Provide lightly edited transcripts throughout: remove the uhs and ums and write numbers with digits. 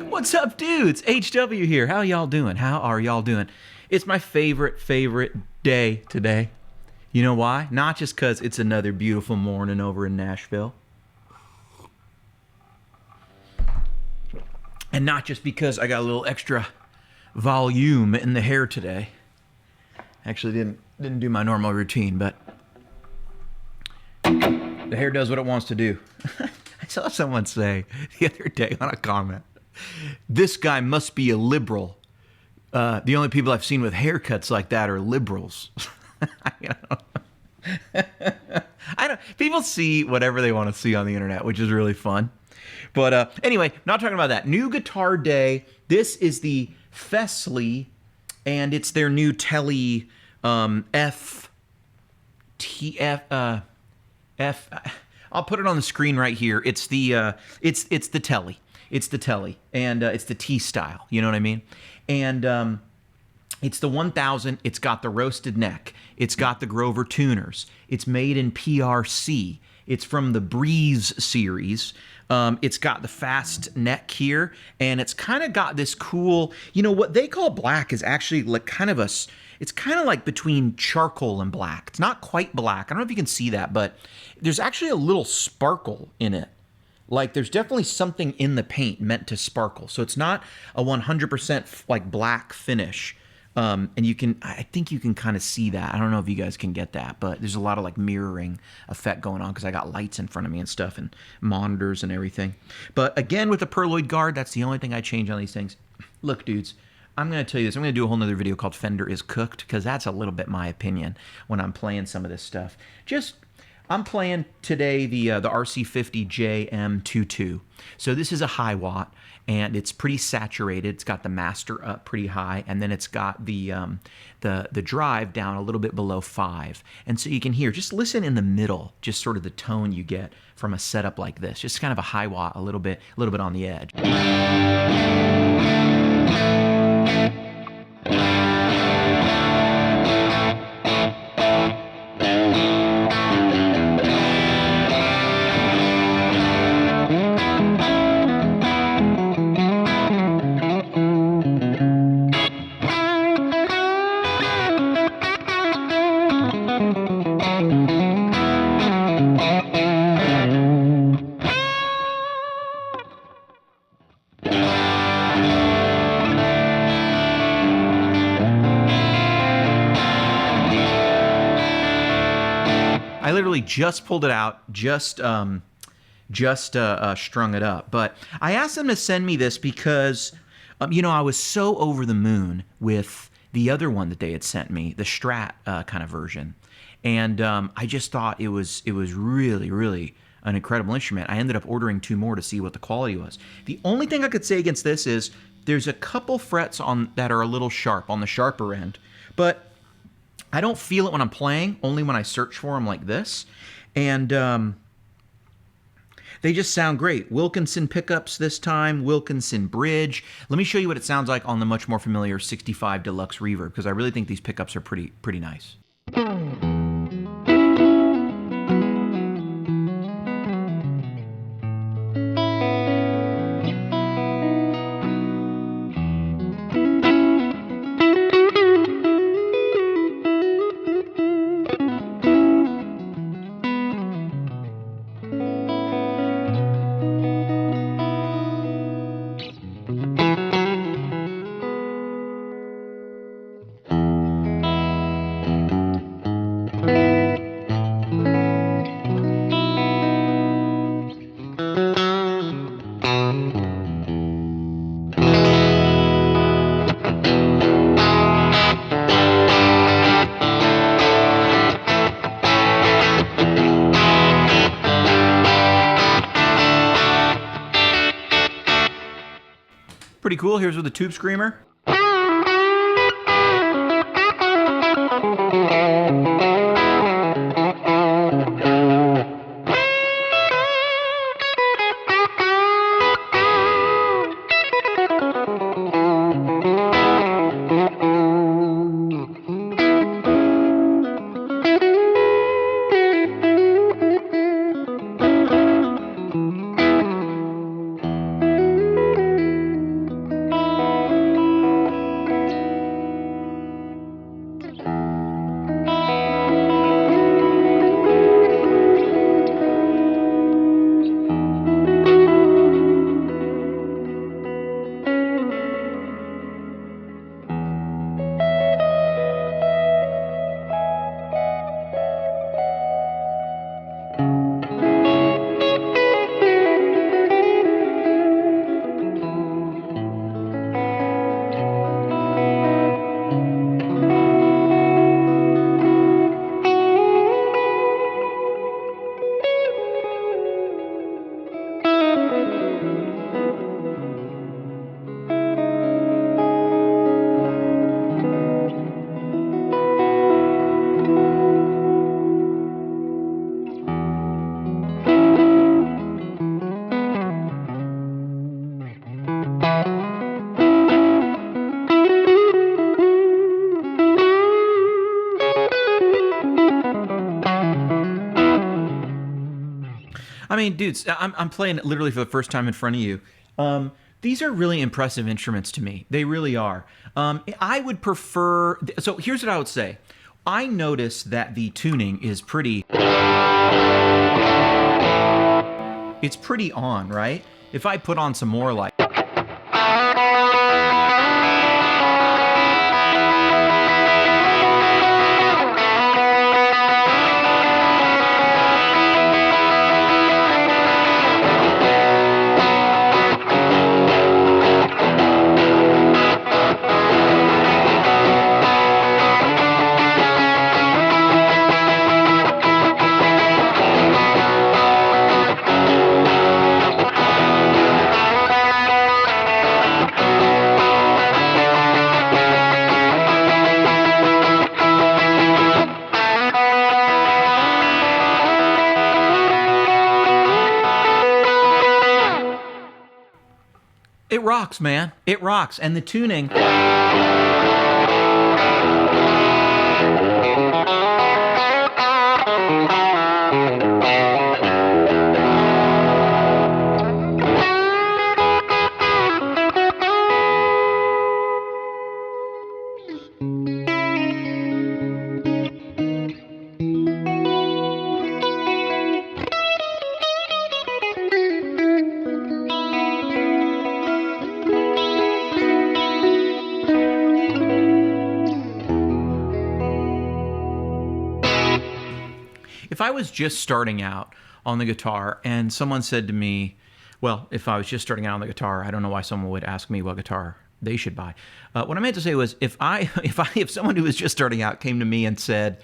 What's up, dudes? HW here. How y'all doing? How are y'all doing? It's my favorite day today. You know why? Not just because it's another beautiful morning over in Nashville. And not just because I got a little extra volume in the hair today. Actually didn't do my normal routine, but the hair does what it wants to do. I saw someone say the other day on a comment, this guy must be a liberal. The only people I've seen with haircuts like that are liberals. People see whatever they want to see on the internet, which is really fun. But anyway, not talking about that. New Guitar Day. This is the Fesley, and it's their new Tele F. I'll put it on the screen right here. It's the it's the Tele. It's the Tele, and it's the T style. You know what I mean? And it's the 1000. It's got the roasted neck. It's got the Grover tuners. It's made in PRC. It's from the Breeze series. It's got the fast neck here, and it's kind of got this cool, what they call black is actually like it's kind of like between charcoal and black. It's not quite black. I don't know if you can see that, but there's actually a little sparkle in it. Like there's definitely something in the paint meant to sparkle. So it's not a 100% like black finish. And I think you can kind of see that. I don't know if you guys can get that, but there's a lot of like mirroring effect going on because I got lights in front of me and stuff and monitors and everything. But again, with the Perloid guard, that's the only thing I change on these things. Look, dudes, I'm going to tell you this. I'm going to do a whole nother video called Fender is Cooked because that's a little bit my opinion when I'm playing some of this stuff. I'm playing today the RC50JM22. So this is a high watt, and it's pretty saturated. It's got the master up pretty high, and then it's got the drive down a little bit below 5. And so you can hear, just listen in the middle, just sort of the tone you get from a setup like this. Just kind of a high watt, a little bit on the edge. I literally just pulled it out, just strung it up. But I asked them to send me this because, I was so over the moon with the other one that they had sent me, the Strat kind of version. And I just thought it was really, really an incredible instrument. I ended up ordering 2 more to see what the quality was. The only thing I could say against this is there's a couple frets that are a little sharp, on the sharper end. But I don't feel it when I'm playing, only when I search for them like this. And They just sound great. Wilkinson pickups this time, Wilkinson bridge. Let me show you what it sounds like on the much more familiar 65 Deluxe Reverb, because I really think these pickups are pretty nice. Pretty cool. Here's with the tube screamer. I mean, dudes, I'm playing it literally for the first time in front of you. These are really impressive instruments to me. They really are. I would prefer... So here's what I would say. I notice that the tuning is pretty... It's pretty on, right? If I put on some more like... It rocks, man. It rocks. And the tuning... If I was just starting out on the guitar and someone said to me, well, if I was just starting out on the guitar, I don't know why someone would ask me what guitar they should buy. What I meant to say was, if someone who was just starting out came to me and said,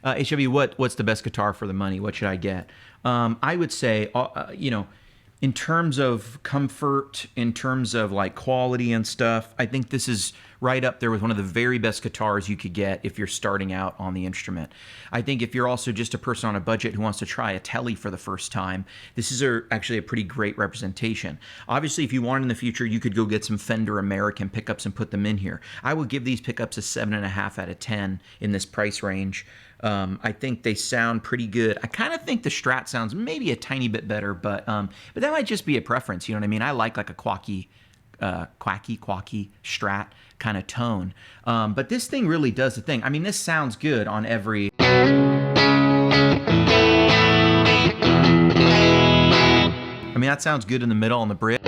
HW, what's the best guitar for the money? What should I get? I would say, in terms of comfort, in terms of like quality and stuff, I think this is right up there with one of the very best guitars you could get if you're starting out on the instrument. I think if you're also just a person on a budget who wants to try a Tele for the first time, this is actually a pretty great representation. Obviously, if you want in the future, you could go get some Fender American pickups and put them in here. I would give these pickups a 7.5 out of 10 in this price range. I think they sound pretty good. I kind of think the Strat sounds maybe a tiny bit better, but that might just be a preference. You know what I mean? I like a quacky Strat kind of tone. But this thing really does the thing. I mean, this sounds good on every. I mean, that sounds good in the middle on the bridge.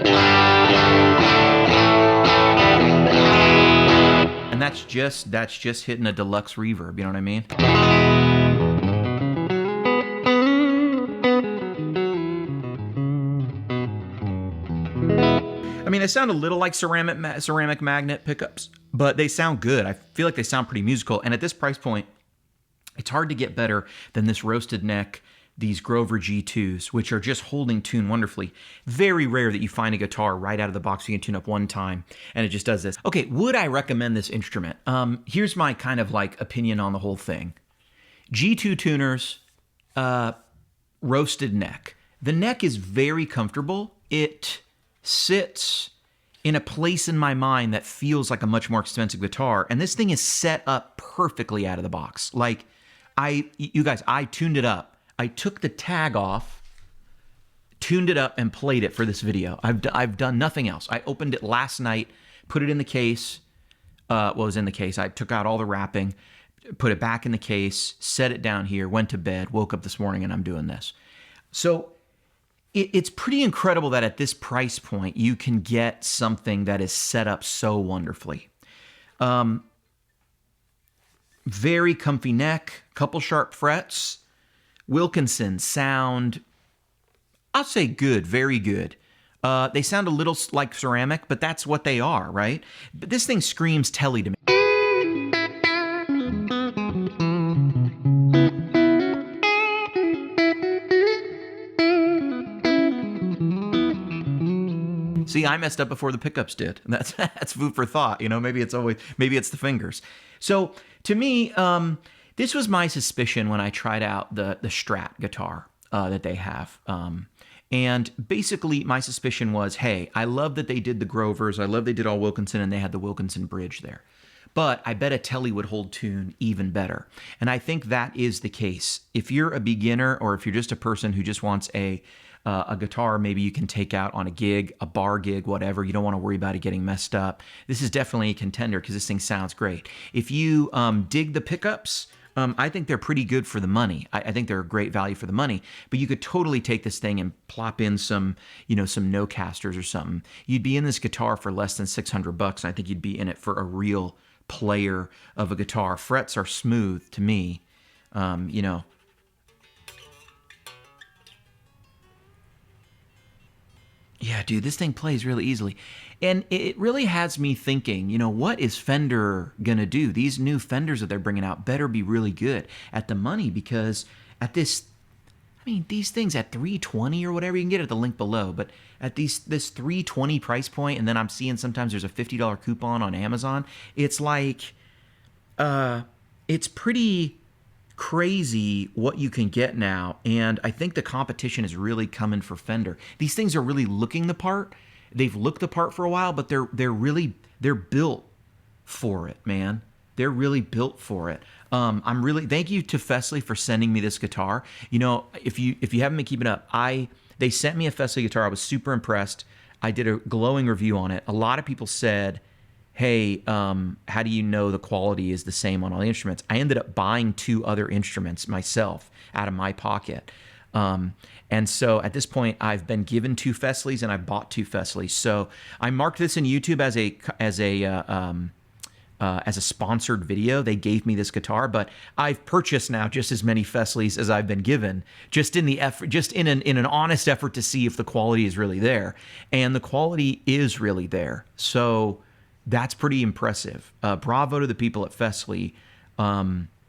And that's just hitting a deluxe reverb, you know what I mean? I mean, they sound a little like ceramic magnet pickups, but they sound good. I feel like they sound pretty musical. And at this price point, it's hard to get better than this roasted neck, these Grover G2s, which are just holding tune wonderfully. Very rare that you find a guitar right out of the box you can tune up one time, and it just does this. Okay, would I recommend this instrument? Here's my kind of like opinion on the whole thing. G2 tuners, roasted neck. The neck is very comfortable. It sits in a place in my mind that feels like a much more expensive guitar, and this thing is set up perfectly out of the box. Like, you guys, I tuned it up. I took the tag off, tuned it up, and played it for this video. I've done nothing else. I opened it last night, put it in the case. Well, it was in the case. I took out all the wrapping, put it back in the case, set it down here, went to bed, woke up this morning, and I'm doing this. So it's pretty incredible that at this price point, you can get something that is set up so wonderfully. Very comfy neck, couple sharp frets. Wilkinson sound, I'll say good, very good. They sound a little like ceramic, but that's what they are, right? But this thing screams Tele to me. See, I messed up before the pickups did. That's food for thought. You know, maybe it's the fingers. So to me, this was my suspicion when I tried out the Strat guitar that they have. And basically, my suspicion was, hey, I love that they did the Grovers. I love they did all Wilkinson, and they had the Wilkinson bridge there. But I bet a Tele would hold tune even better. And I think that is the case. If you're a beginner, or if you're just a person who just wants a guitar maybe you can take out on a gig, a bar gig, whatever. You don't want to worry about it getting messed up. This is definitely a contender because this thing sounds great. If you dig the pickups, I think they're pretty good for the money. I think they're a great value for the money. But you could totally take this thing and plop in some no-casters or something. You'd be in this guitar for less than $600, and I think you'd be in it for a real player of a guitar. Frets are smooth to me, Yeah, dude, this thing plays really easily. And it really has me thinking, what is Fender going to do? These new Fenders that they're bringing out better be really good at the money, because at these things at $320 or whatever, you can get it at the link below, but at this $320 price point, and then I'm seeing sometimes there's a $50 coupon on Amazon, it's like, it's pretty crazy what you can get now, and I think the competition is really coming for Fender. These things are really looking the part. They've looked the part for a while, but they're built for it, man. They're really built for it. Thank you to Fesley for sending me this guitar. If you haven't been keeping up, they sent me a Fesley guitar. I was super impressed. I did a glowing review on it. A lot of people said, hey, how do you know the quality is the same on all the instruments? I ended up buying 2 other instruments myself out of my pocket. And so at this point, I've been given 2 Fesleys, and I bought 2 Fesleys. So I marked this in YouTube as a sponsored video. They gave me this guitar, but I've purchased now just as many Fesleys as I've been given, just in an honest effort to see if the quality is really there. And the quality is really there. So that's pretty impressive. Bravo to the people at Fesley.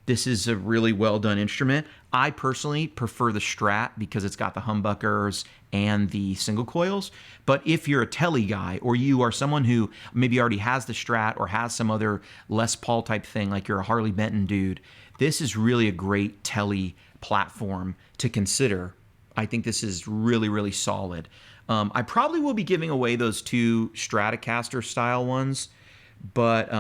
This is a really well done instrument. I personally prefer the Strat because it's got the humbuckers and the single coils. But if you're a Tele guy, or you are someone who maybe already has the Strat or has some other Les Paul type thing, like you're a Harley Benton dude, this is really a great Tele platform to consider. I think this is really, really solid. I probably will be giving away those 2 Stratocaster style ones, but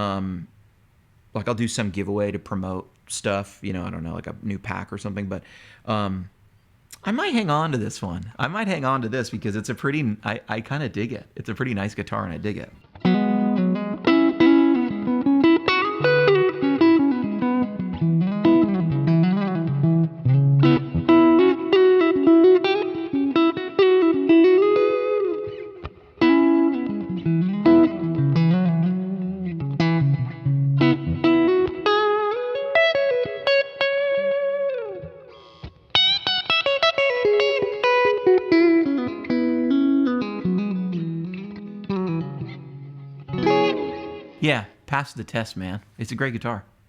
like I'll do some giveaway to promote stuff, I don't know, like a new pack or something, but I might hang on to this one. I might hang on to this because it's a pretty, I kind of dig it. It's a pretty nice guitar and I dig it. Yeah, pass the test, man. It's a great guitar.